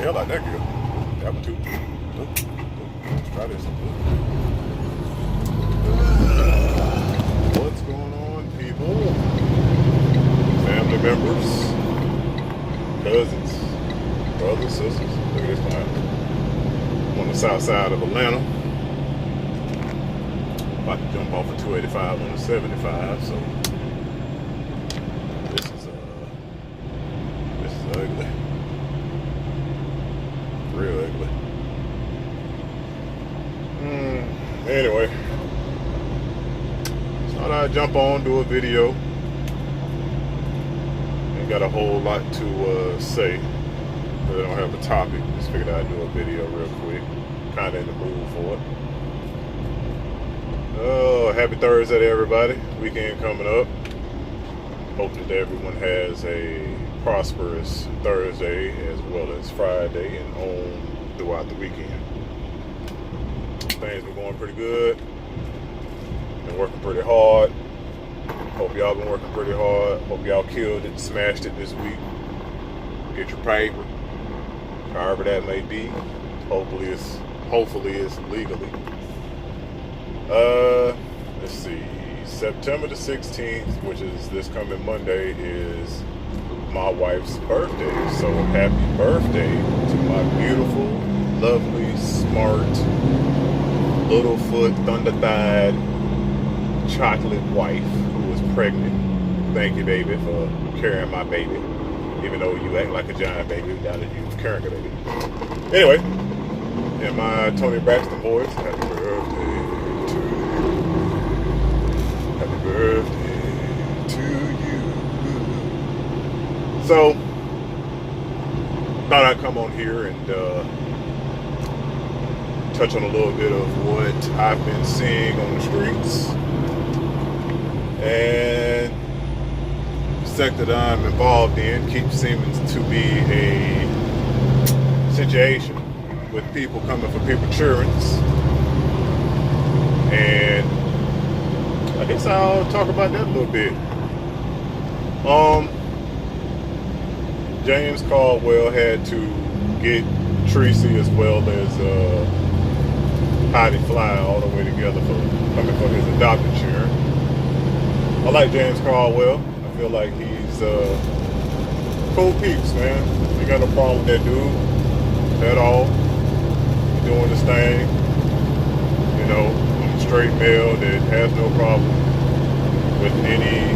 hell out that girl. That one too. Let's try this. What's going on, people? Family members, cousins, brothers, sisters. Look at this cloud. I'm on the south side of Atlanta. About to jump off of 285 on the 75, so this is ugly. Real ugly. Anyway, thought I'd jump on, do a video. Ain't got a whole lot to say, but I don't have a topic. Just figured I'd do a video real quick. Kinda in the mood for it. Oh, happy Thursday to everybody. Weekend coming up. Hope that everyone has a prosperous Thursday as well as Friday and on throughout the weekend. Things been going pretty good. Been working pretty hard. Hope y'all been working pretty hard. Hope y'all killed it, smashed it this week. Get your paper, however that may be. Hopefully it's legally. Let's see. September the 16th, which is this coming Monday, is my wife's birthday. So happy birthday to my beautiful, lovely, smart, Littlefoot, thunder-thighed, chocolate wife who was pregnant. Thank you, baby, for carrying my baby. Even though you act like a giant baby, now that you're carrying a baby. Anyway, and my Tony Braxton boys, happy birthday to you. Happy birthday to you. So, thought I'd come on here and touch on a little bit of what I've been seeing on the streets. And the sector that I'm involved in keeps seeming to be a situation with people coming for people insurance. And I guess I'll talk about that a little bit. James Caldwell had to get Tracy as well as Heidi Fly all the way together for coming for his adopted share. I like James Caldwell. I feel like he's cool peeps, man. Ain't got no problem with that dude at all. He's doing his thing. You know, I'm a straight male that has no problem with any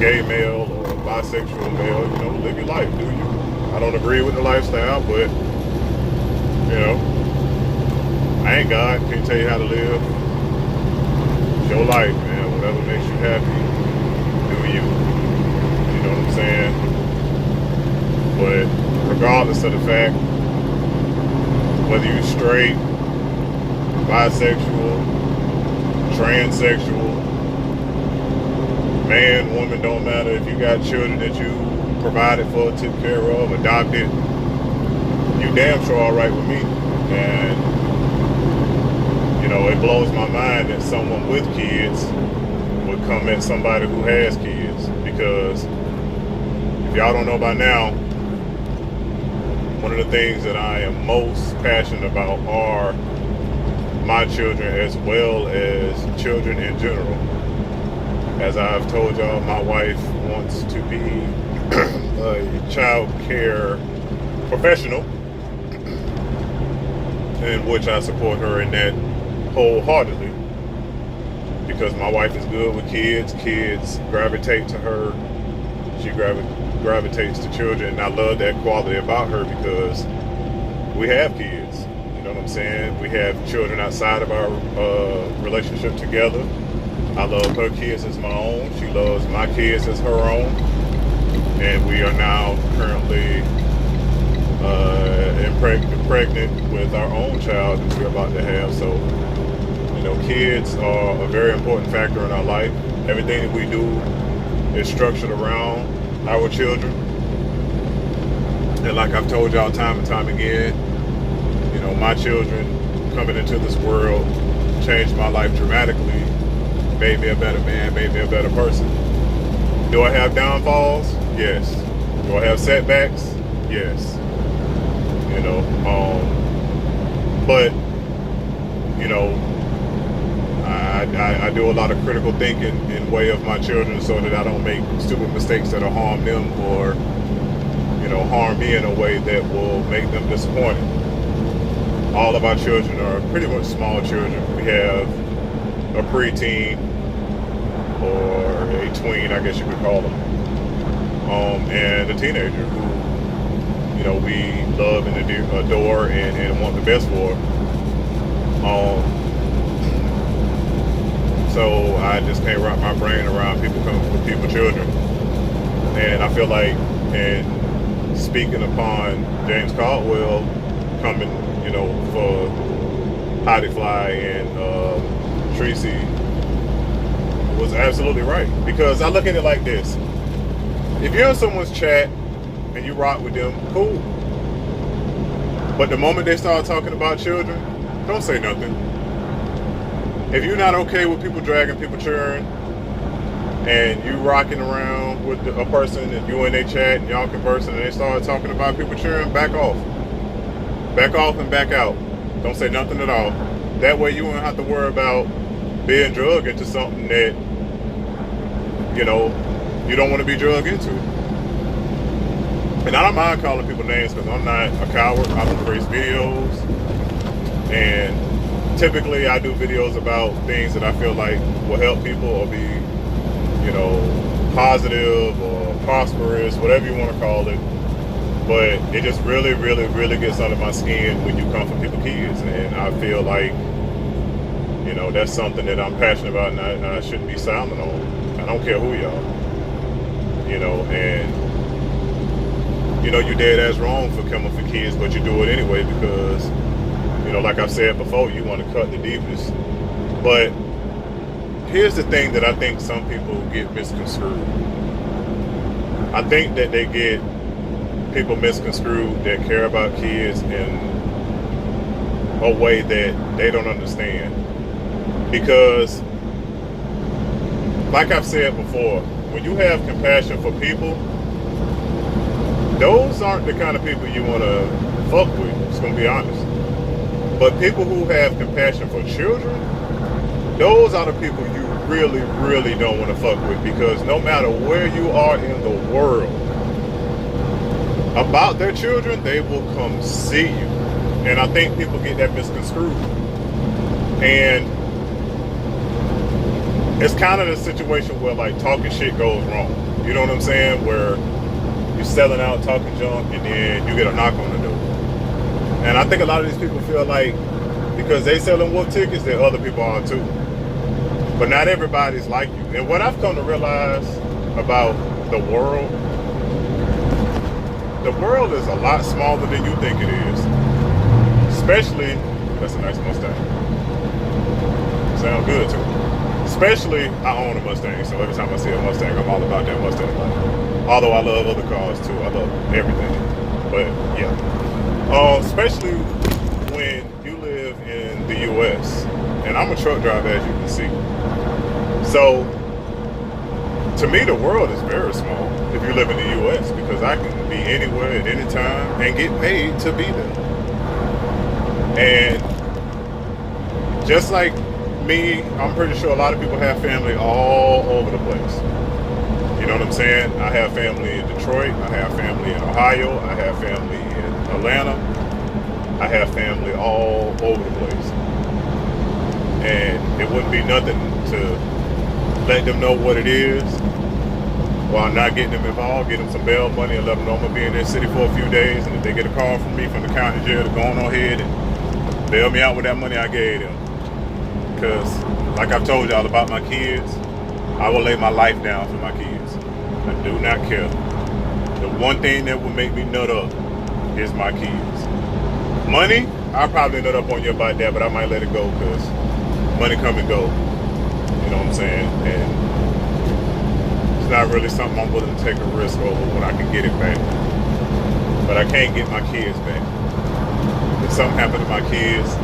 gay male or bisexual male. You know, live your life, do you? I don't agree with the lifestyle, but you know, I ain't God. Can't tell you how to live. It's your life, man. Whatever makes you happy, do you. You know what I'm saying? But regardless of the fact, whether you're straight, bisexual, transsexual, man, woman, don't matter. If you got children that you provided for, took care of, adopted, you damn sure all right with me. And you know, it blows my mind that someone with kids would come at somebody who has kids, because if y'all don't know by now, one of the things that I am most passionate about are my children as well as children in general. As I've told y'all, my wife wants to be a child care professional, in which I support her in that wholeheartedly, because my wife is good with kids. Kids gravitate to her. She gravitates to children, and I love that quality about her because we have kids. You know what I'm saying? We have children outside of our relationship together. I love her kids as my own. She loves my kids as her own. And we are now currently pregnant with our own child that we're about to have. So, you know, kids are a very important factor in our life. Everything that we do is structured around our children. And like I've told y'all time and time again, you know, my children coming into this world changed my life dramatically, made me a better man, made me a better person. Do I have downfalls? Yes. Do I have setbacks? Yes. You you know. But you know, I do a lot of critical thinking in way of my children so that I don't make stupid mistakes that'll harm them or, you know, harm me in a way that will make them disappointed. All of our children are pretty much small children. We have a preteen or a tween, I guess you could call them, and a teenager who, you know, we love and adore and want the best for. So I just can't wrap my brain around people coming with people children. And I feel like, and speaking upon James Caldwell coming, you know, for Heidi Fly and Tracy was absolutely right. Because I look at it like this. If you're in someone's chat and you rock with them, cool. But the moment they start talking about children, don't say nothing. If you're not okay with people dragging people children and you rocking around with a person and you in their chat and y'all conversing and they start talking about people children, back off. Back off and back out. Don't say nothing at all. That way you won't have to worry about being drugged into something that, you know, you don't want to be drugged into. And I don't mind calling people names because I'm not a coward. I don't create videos. And typically I do videos about things that I feel like will help people or be, you know, positive or prosperous, whatever you want to call it. But it just really, really, really gets under my skin when you come from people's kids. And I feel like, you know, that's something that I'm passionate about and I shouldn't be silent on. I don't care who y'all, you know, and, you know, you're dead ass wrong for coming for kids, but you do it anyway because, you know, like I've said before, you want to cut the deepest. But here's the thing that I think some people get misconstrued. I think that they get people misconstrued that care about kids in a way that they don't understand. Because, like I've said before, when you have compassion for people, those aren't the kind of people you want to fuck with, just gonna be honest. But people who have compassion for children, those are the people you really, really don't want to fuck with because no matter where you are in the world, about their children, they will come see you. And I think people get that misconstrued. And it's kind of the situation where like talking shit goes wrong. You know what I'm saying? Where you're selling out, talking junk, and then you get a knock on the door. And I think a lot of these people feel like because they selling wolf tickets that other people are too. But not everybody's like you. And what I've come to realize about the world is a lot smaller than you think it is. Especially, that's a nice Mustang. Sound good too. Especially, I own a Mustang, so every time I see a Mustang, I'm all about that Mustang life. Although I love other cars too. I love everything. But yeah. Especially when you live in the U.S. And I'm a truck driver, as you can see. So, to me, the world is very small if you live in the U.S. because I can be anywhere at any time and get paid to be there. And just like me, I'm pretty sure a lot of people have family all over the place. You know what I'm saying? I have family in Detroit. I have family in Ohio. I have family in Atlanta. I have family all over the place. And it wouldn't be nothing to let them know what it is while not getting them involved, get them some bail money and let them know I'm going to be in their city for a few days. And if they get a call from me from the county jail to go on ahead and bail me out with that money I gave them. Because, like I've told y'all about my kids, I will lay my life down for my kids. I do not care. The one thing that will make me nut up is my kids. Money, I'll probably nut up on you about that, but I might let it go because money come and go. You know what I'm saying? And it's not really something I'm willing to take a risk over when I can get it back. But I can't get my kids back. If something happened to my kids,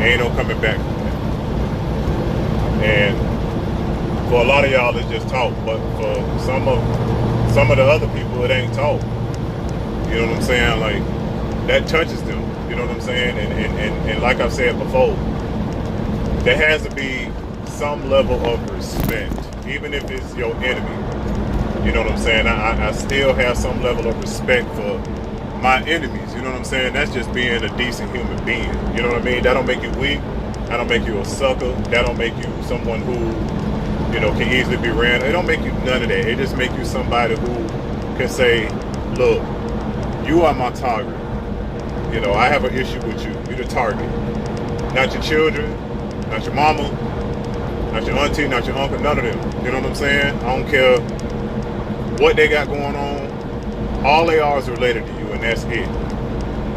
ain't no coming back from that. And for a lot of y'all, it's just talk. But for some of the other people, it ain't talk. You know what I'm saying? Like, that touches them. You know what I'm saying? And like I've said before, there has to be some level of respect, even if it's your enemy. You know what I'm saying? I still have some level of respect for my enemies. You know what I'm saying? That's just being a decent human being. You know what I mean? That don't make you weak. That don't make you a sucker. That don't make you someone who, you know, can easily be ran. It don't make you none of that. It just make you somebody who can say, look, you are my target. You know, I have an issue with you. You're the target. Not your children, not your mama, not your auntie, not your uncle, none of them. You know what I'm saying? I don't care what they got going on. All they are is related to you, and that's it.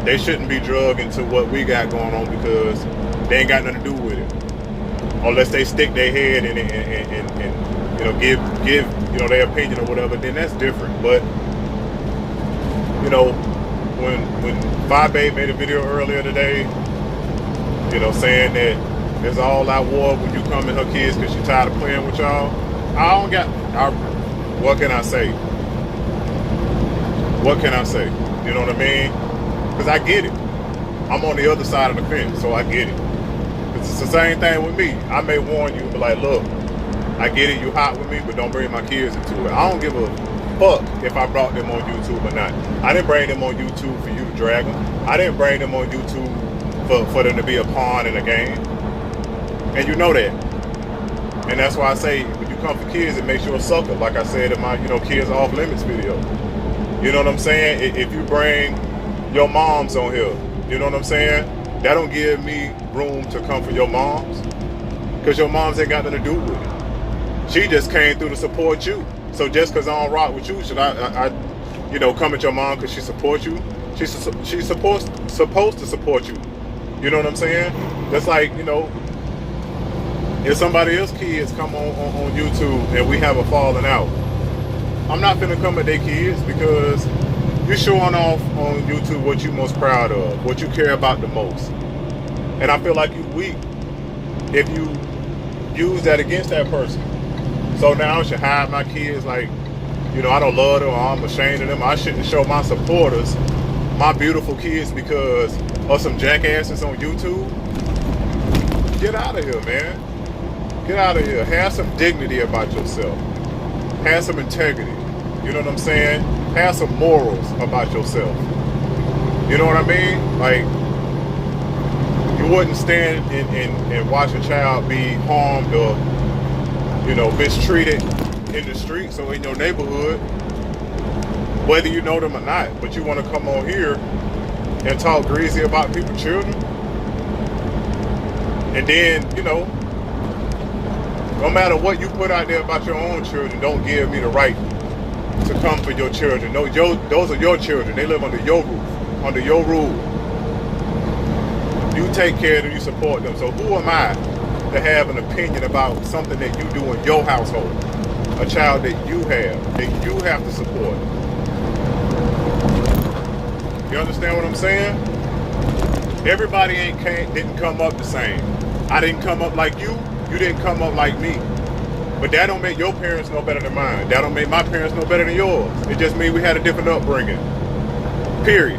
They shouldn't be drugged into what we got going on because they ain't got nothing to do with it. Unless they stick their head in it and you know, give you know, their opinion or whatever, then that's different. But you know, when Babe made a video earlier today, you know, saying that there's all out war when you come in her kids because she tired of playing with y'all. I don't got. What can I say? What can I say? You know what I mean? Because I get it. I'm on the other side of the fence, so I get it. It's the same thing with me. I may warn you, but like, look, I get it, you hot with me, but don't bring my kids into it. I don't give a fuck if I brought them on YouTube or not. I didn't bring them on YouTube for you to drag them. I didn't bring them on YouTube for them to be a pawn in a game. And you know that. And that's why I say, when you come for kids, it makes you a sucker. Like I said in my, you know, Kids Off Limits video. You know what I'm saying? If you bring your moms on here, you know what I'm saying? That don't give me room to come for your moms. Because your moms ain't got nothing to do with it. She just came through to support you. So just because I don't rock with you, should I you know, come at your mom because she supports you? She's supposed to support you. You know what I'm saying? That's like, you know, if somebody else's kids come on YouTube and we have a falling out, I'm not finna come at their kids because you're showing off on YouTube what you're most proud of, what you care about the most. And I feel like you're weak if you use that against that person. So now I should hide my kids like, you know, I don't love them or I'm ashamed of them. I shouldn't show my supporters my beautiful kids because of some jackasses on YouTube. Get out of here, man. Get out of here. Have some dignity about yourself. Have some integrity. You know what I'm saying? Have some morals about yourself. You know what I mean? Like, you wouldn't stand and watch a child be harmed or, you know, mistreated in the streets or in your neighborhood, whether you know them or not. But you want to come on here and talk greasy about people's children. And then, you know, no matter what you put out there about your own children, don't give me the right to come for your children. No, those are your children. They live under your roof, under your rule. You take care of them, you support them. So who am I to have an opinion about something that you do in your household? A child that you have to support. You understand what I'm saying? Everybody didn't come up the same. I didn't come up like you. You didn't come up like me. But that don't make your parents no better than mine. That don't make my parents no better than yours. It just means we had a different upbringing. Period.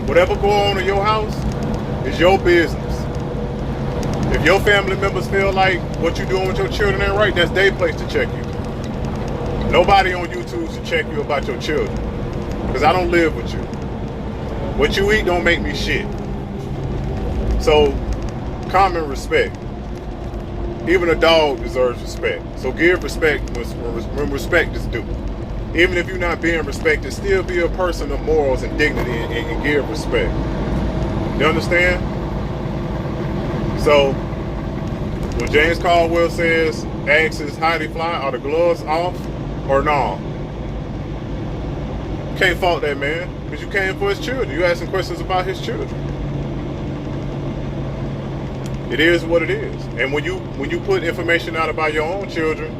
Whatever go on in your house is your business. If your family members feel like what you're doing with your children ain't right, that's their place to check you. Nobody on YouTube should check you about your children. Because I don't live with you. What you eat don't make me shit. So, common respect. Even a dog deserves respect. So give respect when respect is due. Even if you're not being respected, still be a person of morals and dignity and give respect. You understand? So, when James Caldwell says, asks how they fly, are the gloves off or no? Can't fault that man, because you came for his children. You asking questions about his children. It is what it is. And when you put information out about your own children,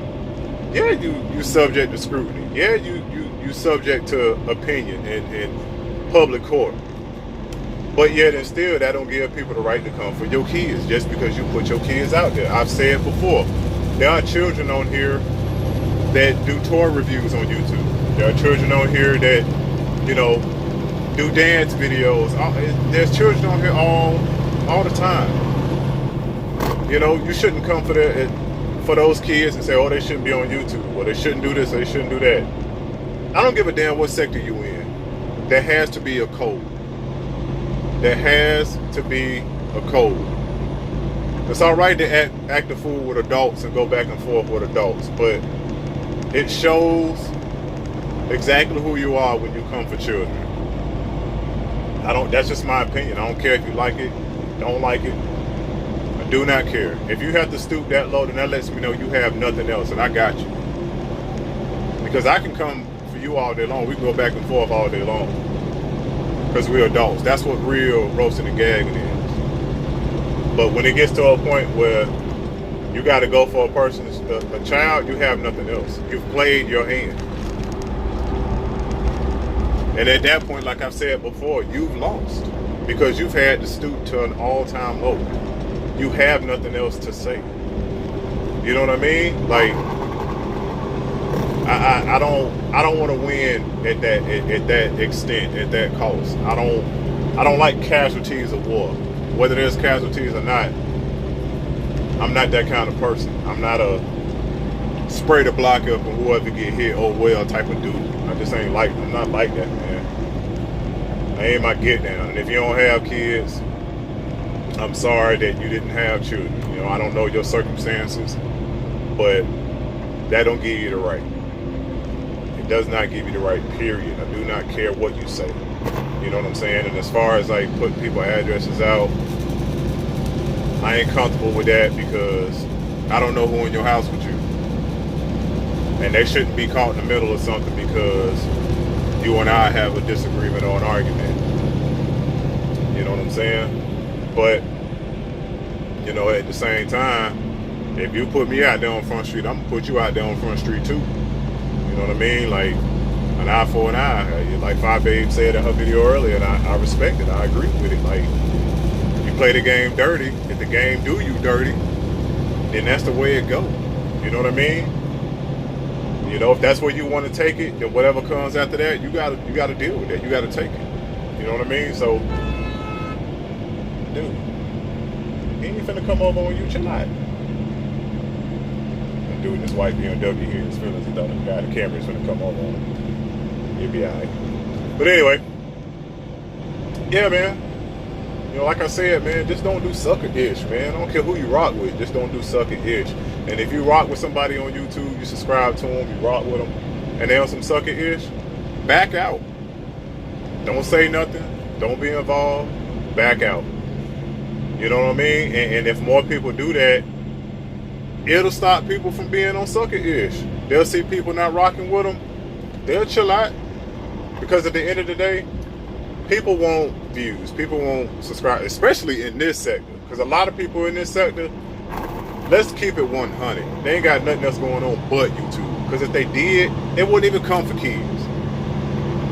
yeah, you subject to scrutiny. Yeah, you subject to opinion and public court. But yet and still, that don't give people the right to come for your kids just because you put your kids out there. I've said before, there are children on here that do toy reviews on YouTube. There are children on here that, you know, do dance videos. There's children on here all the time. You know, you shouldn't come for those kids and say, oh, they shouldn't be on YouTube, or they shouldn't do this, or they shouldn't do that. I don't give a damn what sector you in. There has to be a code. There has to be a code. It's all right to act a fool with adults and go back and forth with adults, but it shows exactly who you are when you come for children. That's just my opinion. I don't care if you like it, don't like it. I do not care. If you have to stoop that low, then that lets me know you have nothing else, and I got you. Because I can come for you all day long. We can go back and forth all day long. Because we're adults. That's what real roasting and gagging is. But when it gets to a point where you got to go for a child, you have nothing else. You've played your hand. And at that point, like I've said before, you've lost. Because you've had to stoop to an all-time low. You have nothing else to say. You know what I mean? Like, I don't want to win at that extent, at that cost. I don't like casualties of war. Whether there's casualties or not, I'm not that kind of person. I'm not a spray the block up and whoever get hit, oh well type of dude. I'm not like that, man. I ain't my get down. And if you don't have kids, I'm sorry that you didn't have children. You know, I don't know your circumstances, but that don't give you the right. It does not give you the right, period. I do not care what you say. You know what I'm saying? And as far as like putting people addresses out, I ain't comfortable with that because I don't know who in your house with you. And they shouldn't be caught in the middle of something because you and I have a disagreement or an argument. You know what I'm saying? But, you know, at the same time, if you put me out there on Front Street, I'm going to put you out there on Front Street too. You know what I mean? Like, an eye for an eye. Like Five Babe said in her video earlier, and I respect it. I agree with it. Like, you play the game dirty, if the game do you dirty, then that's the way it go. You know what I mean? You know, if that's where you want to take it, then whatever comes after that, you gotta deal with that. You gotta take it. You know what I mean? So, dude, he ain't finna come over on you. Chill out. And dude in this white BMW here, his feelings, he thought the guy, the camera's finna come over on him. He'll be alright. But anyway, yeah, man. You know, like I said, man, just don't do sucker-ish, man. I don't care who you rock with. Just don't do sucker-ish. And if you rock with somebody on YouTube, you subscribe to them, you rock with them, and they on some sucker-ish, back out. Don't say nothing. Don't be involved. Back out. You know what I mean? And if more people do that, it'll stop people from being on sucker-ish. They'll see people not rocking with them. They'll chill out. Because at the end of the day, people want views. People won't subscribe, especially in this sector. Because a lot of people in this sector, let's keep it 100. They ain't got nothing else going on but YouTube. Because if they did, it wouldn't even come for kids.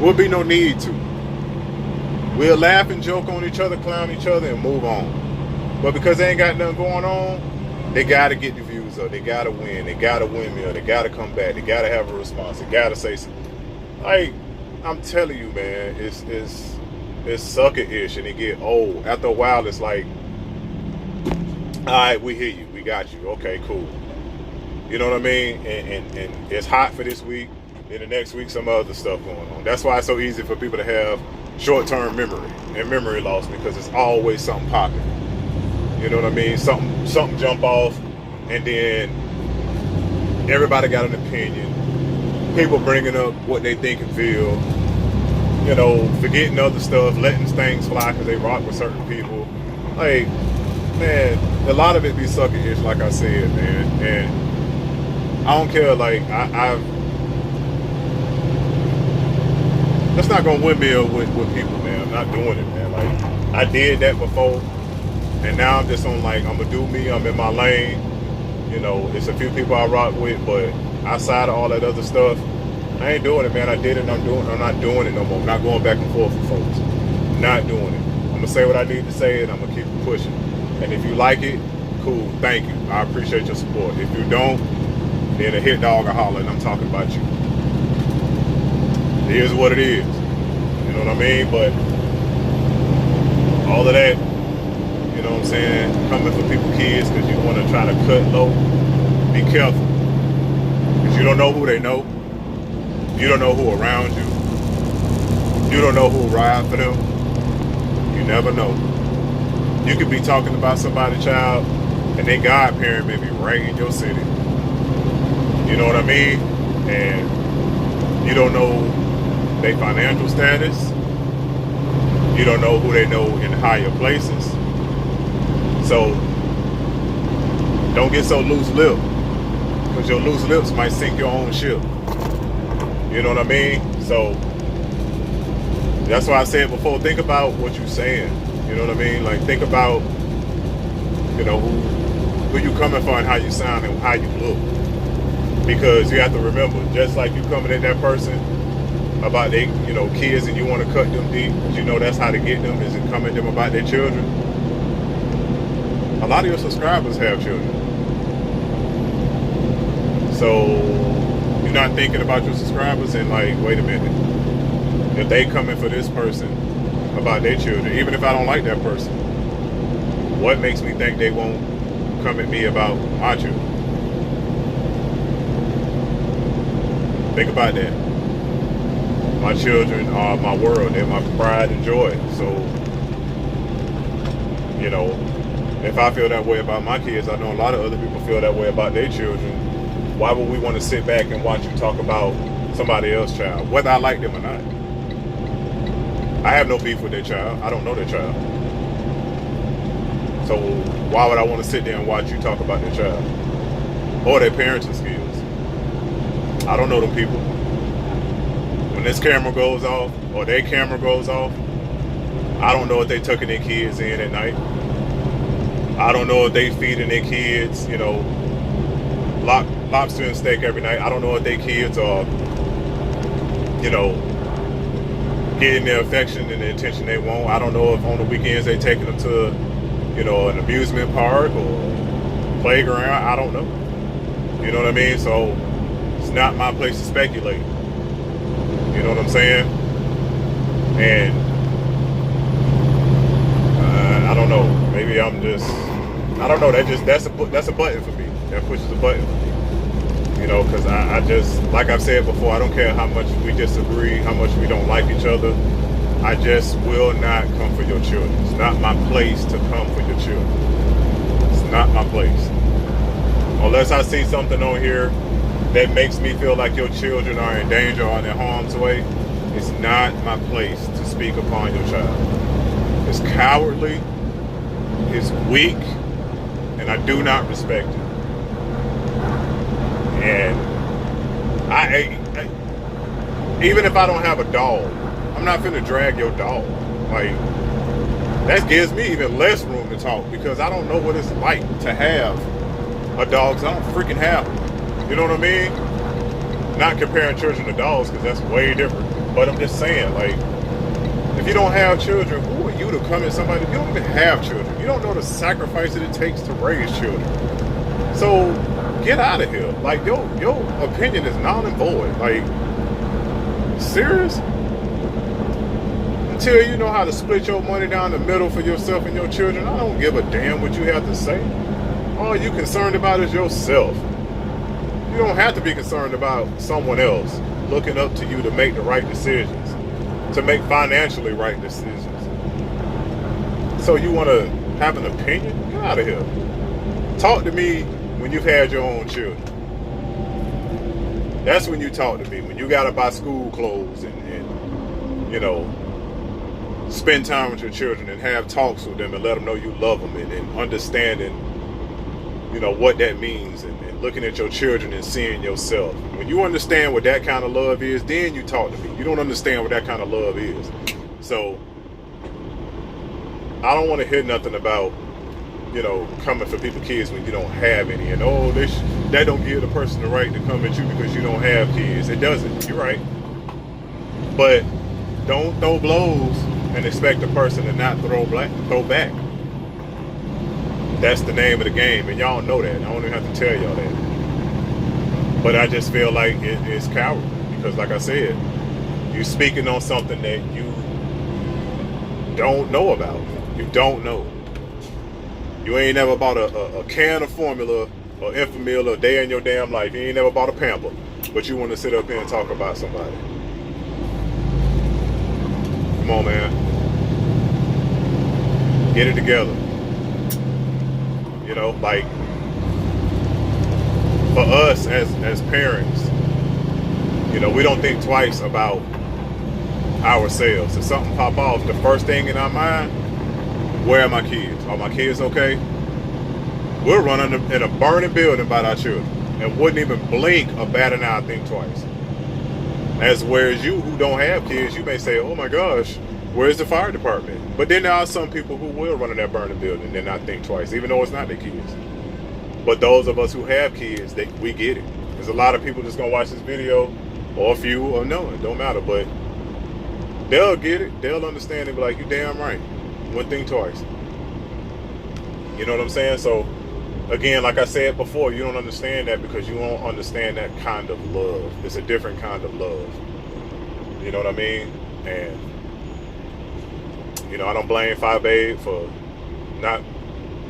Would be no need to. We'll laugh and joke on each other, clown each other, and move on. But because they ain't got nothing going on, they got to get the views up. They got to win. They got to windmill. They got to come back. They got to have a response. They got to say something. Like, I'm telling you, man, it's sucker-ish and it get old. After a while, it's like, all right, we hear you. We got you. Okay, cool. You know what I mean? And it's hot for this week. Then the next week, some other stuff going on. That's why it's so easy for people to have short-term memory and memory loss, because it's always something popping. You know what I mean? Something jump off, and then everybody got an opinion. People bringing up what they think and feel. You know, forgetting other stuff, letting things fly because they rock with certain people. Like, man, a lot of it be sucker-ish, like I said, man. And I don't care, like, that's not gonna windmill with people, man. I'm not doing it, man. Like, I did that before, and now I'm just on, like, I'm gonna do me, I'm in my lane. You know, it's a few people I rock with, but outside of all that other stuff, I ain't doing it, man. I did it, and I'm not doing it no more. I'm not going back and forth with folks. Not doing it. I'm gonna say what I need to say, and I'm gonna keep it pushing. And if you like it, cool, thank you. I appreciate your support. If you don't, then a hit dog or holler, and I'm talking about you. It is what it is. You know what I mean? But all of that, you know what I'm saying, coming for people's kids because you want to try to cut low, be careful. Because you don't know who they know. You don't know who around you. You don't know who ride for them. You never know. You could be talking about somebody's child and their godparent may be right in your city. You know what I mean? And you don't know their financial status. You don't know who they know in higher places. So don't get so loose-lipped, because your loose lips might sink your own ship. You know what I mean? So that's why I said before, think about what you're saying. You know what I mean? Like, think about, you know, who you coming for and how you sound and how you look. Because you have to remember, just like you coming at that person about their, you know, kids, and you want to cut them deep, because you know that's how to get them, is to come at them about their children. A lot of your subscribers have children. So you're not thinking about your subscribers and like, wait a minute, if they coming for this person about their children, even if I don't like that person, what makes me think they won't come at me about my children? Think about that. My children are my world. They're my pride and joy. So, you know, if I feel that way about my kids, I know a lot of other people feel that way about their children. Why would we want to sit back and watch you talk about somebody else's child, whether I like them or not? I have no beef with their child. I don't know their child. So why would I want to sit there and watch you talk about their child or their parenting skills? I don't know them people. When this camera goes off or their camera goes off, I don't know if they tucking their kids in at night. I don't know if they feeding their kids, you know, lobster and steak every night. I don't know if their kids are, you know, getting the affection and the attention they want. I don't know if on the weekends they taking them to, you know, an amusement park or playground. I don't know. You know what I mean? So it's not my place to speculate. You know what I'm saying? And I don't know. Maybe I'm just, I don't know. That's a button for me. That pushes a button for me. You know, because I just, like I've said before, I don't care how much we disagree, how much we don't like each other. I just will not come for your children. It's not my place to come for your children. It's not my place. Unless I see something on here that makes me feel like your children are in danger or in harm's way, it's not my place to speak upon your child. It's cowardly, it's weak, and I do not respect it. And I even if I don't have a dog, I'm not finna drag your dog. Like, that gives me even less room to talk, because I don't know what it's like to have a dog, because I don't freaking have one. You know what I mean? Not comparing children to dogs, because that's way different. But I'm just saying, like, if you don't have children, who are you to come at somebody? You don't even have children. You don't know the sacrifice that it takes to raise children. So get out of here. Like, your opinion is null and void. Like, serious? Until you know how to split your money down the middle for yourself and your children, I don't give a damn what you have to say. All you concerned about is yourself. You don't have to be concerned about someone else looking up to you to make the right decisions, to make financially right decisions. So you want to have an opinion? Get out of here. Talk to me when you've had your own children. That's when you talk to me. When you got to buy school clothes and you know, spend time with your children and have talks with them and let them know you love them, and understanding, you know, what that means, and looking at your children and seeing yourself. When you understand what that kind of love is, then you talk to me. You don't understand what that kind of love is. So I don't want to hear nothing about, you know, coming for people's kids when you don't have any. And that don't give the person the right to come at you because you don't have kids. It doesn't. You're right. But don't throw blows and expect the person to not throw back. That's the name of the game, and y'all know that. I don't even have to tell y'all that. But I just feel like it's cowardly, because like I said, You speaking on something that you don't know about. You don't know. You ain't never bought a can of formula or Enfamil a day in your damn life. You ain't never bought a Pamper, but you want to sit up here and talk about somebody. Come on, man. Get it together. You know, like, for us as parents, you know, we don't think twice about ourselves. If something pop off, the first thing in our mind, where are my kids? Are my kids okay? We're running in a burning building about our children and wouldn't even blink or bat an eye, think twice. As whereas you who don't have kids, you may say, oh my gosh, where's the fire department? But then there are some people who will run in that burning building and not think twice, even though it's not their kids. But those of us who have kids, we get it. There's a lot of people that's gonna watch this video, or a few, or no, it don't matter, but they'll get it, they'll understand it, be like, you damn right, one thing twice. You know what I'm saying? So again, like I said before, you don't understand that because you don't understand that kind of love. It's a different kind of love. You know what I mean? And you know, I don't blame Fi Babe for not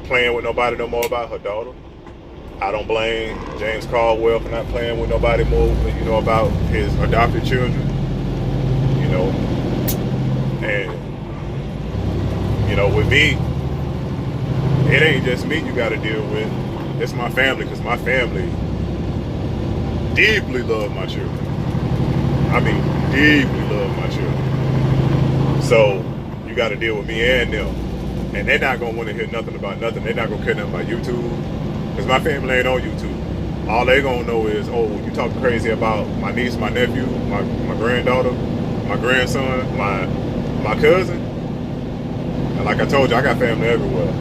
playing with nobody no more about her daughter. I don't blame James Caldwell for not playing with nobody more, you know, about his adopted children. You know, and you know, with me, it ain't just me you got to deal with. It's my family, because my family deeply love my children. I mean, deeply love my children. So you got to deal with me and them, and they're not gonna want to hear nothing about nothing. They're not gonna care nothing about YouTube, because my family ain't on YouTube. All they gonna know is, oh, you talking crazy about my niece, my nephew, my granddaughter, my grandson, my cousin. And like I told you, I got family everywhere.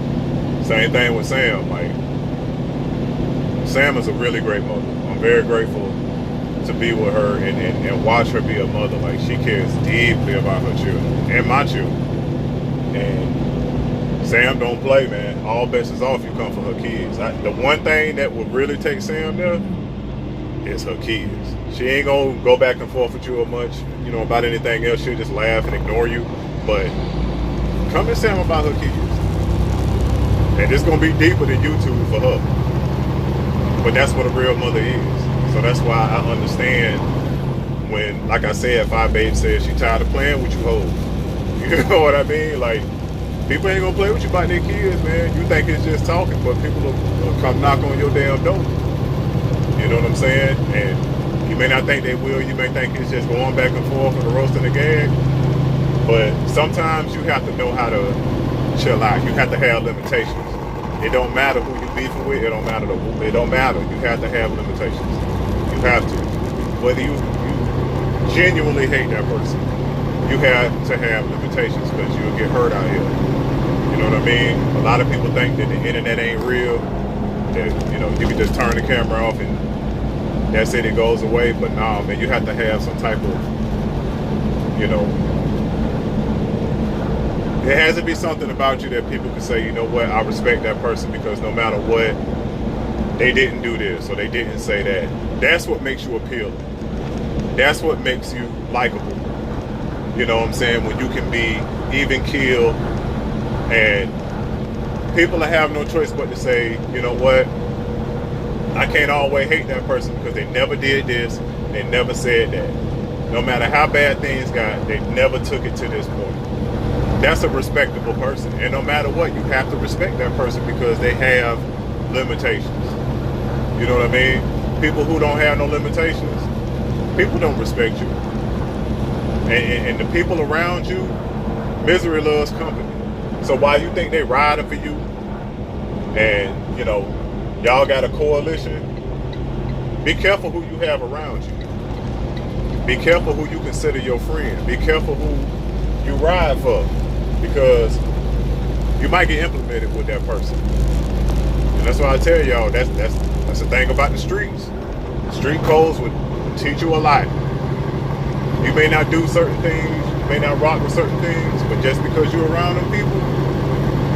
Same thing with Sam. Like, Sam is a really great mother. I'm very grateful to be with her and watch her be a mother. Like, she cares deeply about her children and my children. And Sam don't play, man. All bets is off. You come for her kids. The one thing that would really take Sam there is her kids. She ain't gonna go back and forth with you much, you know, about anything else. She'll just laugh and ignore you. But come to Sam about her kids. And it's gonna be deeper than YouTube for her. But that's what a real mother is. So that's why I understand when, like I said, Fi Babe says she tired of playing with you hoes. You know what I mean? Like, people ain't gonna play with you about their kids, man. You think it's just talking, but people will come knock on your damn door. You know what I'm saying? And you may not think they will. You may think it's just going back and forth and the roast and the gag. But sometimes you have to know how to chill out. You have to have limitations. It don't matter who you beefing with. It don't matter. It don't matter. You have to have limitations. You have to. Whether you genuinely hate that person, you have to have limitations, because you'll get hurt out here. You know what I mean? A lot of people think that the internet ain't real, that, you know, you can just turn the camera off and that's it goes away. But nah, man, you have to have some type of, you know, there has to be something about you that people can say, you know what, I respect that person, because no matter what, they didn't do this or they didn't say that. That's what makes you appealing. That's what makes you likable. You know what I'm saying? When you can be even keeled, and people have no choice but to say, you know what, I can't always hate that person because they never did this, they never said that. No matter how bad things got, they never took it to this point. That's a respectable person. And no matter what, you have to respect that person because they have limitations. You know what I mean? People who don't have no limitations, people don't respect you. And the people around you, misery loves company. So while you think they riding for you, and you know, y'all got a coalition, be careful who you have around you. Be careful who you consider your friend. Be careful who you ride for, because you might get implemented with that person. And that's why I tell y'all, that's the thing about the streets. The street codes would teach you a lot. You may not do certain things, you may not rock with certain things, but just because you're around them people,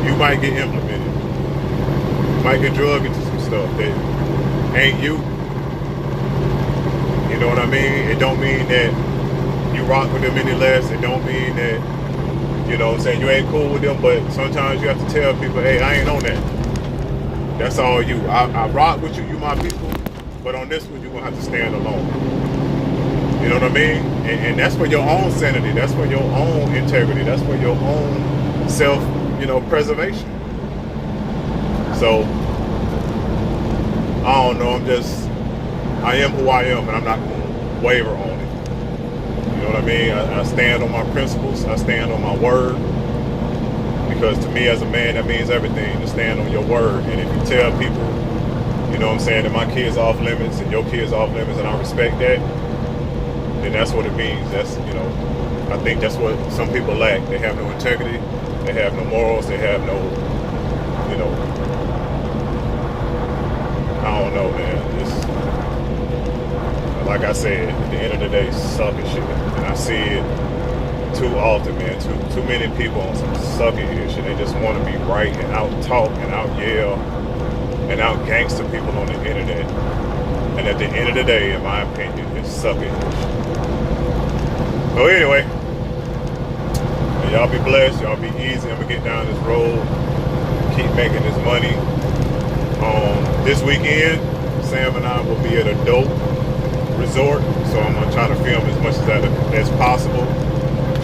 you might get implemented. You might get drugged into some stuff that ain't you. You know what I mean? It don't mean that you rock with them any less. It don't mean that, you know what I'm saying, you ain't cool with them, but sometimes you have to tell people, hey, I ain't on that. That's all you. I rock with you, you my people, but on this one, you're going to have to stand alone. You know what I mean? And that's for your own sanity. That's for your own integrity. That's for your own self, preservation. So, I don't know. I am who I am, and I'm not going to waver on it. You know what I mean? I stand on my principles. I stand on my word. Because to me as a man, that means everything, to stand on your word. And if you tell people, you know what I'm saying, that my kid's off limits and your kid's off limits, and I respect that, then that's what it means. That's, I think that's what some people lack. They have no integrity. They have no morals. They have no, I don't know, man. Like I said, at the end of the day, sucking shit. And I see it too often, man. Too many people on some sucking shit. They just want to be right and out talk and out yell and out gangster people on the internet. And at the end of the day, in my opinion, it's sucking. So anyway, y'all be blessed. Y'all be easy. I'm gonna get down this road, keep making this money. This weekend, Sam and I will be at a dope resort, so I'm gonna try to film as much as possible.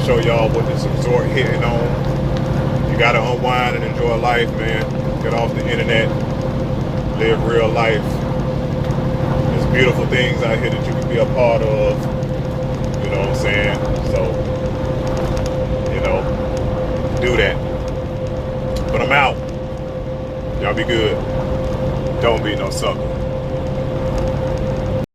Show y'all what this resort hitting on. You gotta unwind and enjoy life, man. Get off the internet, live real life. There's beautiful things out here that you can be a part of. You know what I'm saying? So, do that. But I'm out. Y'all be good. Don't be no sucker.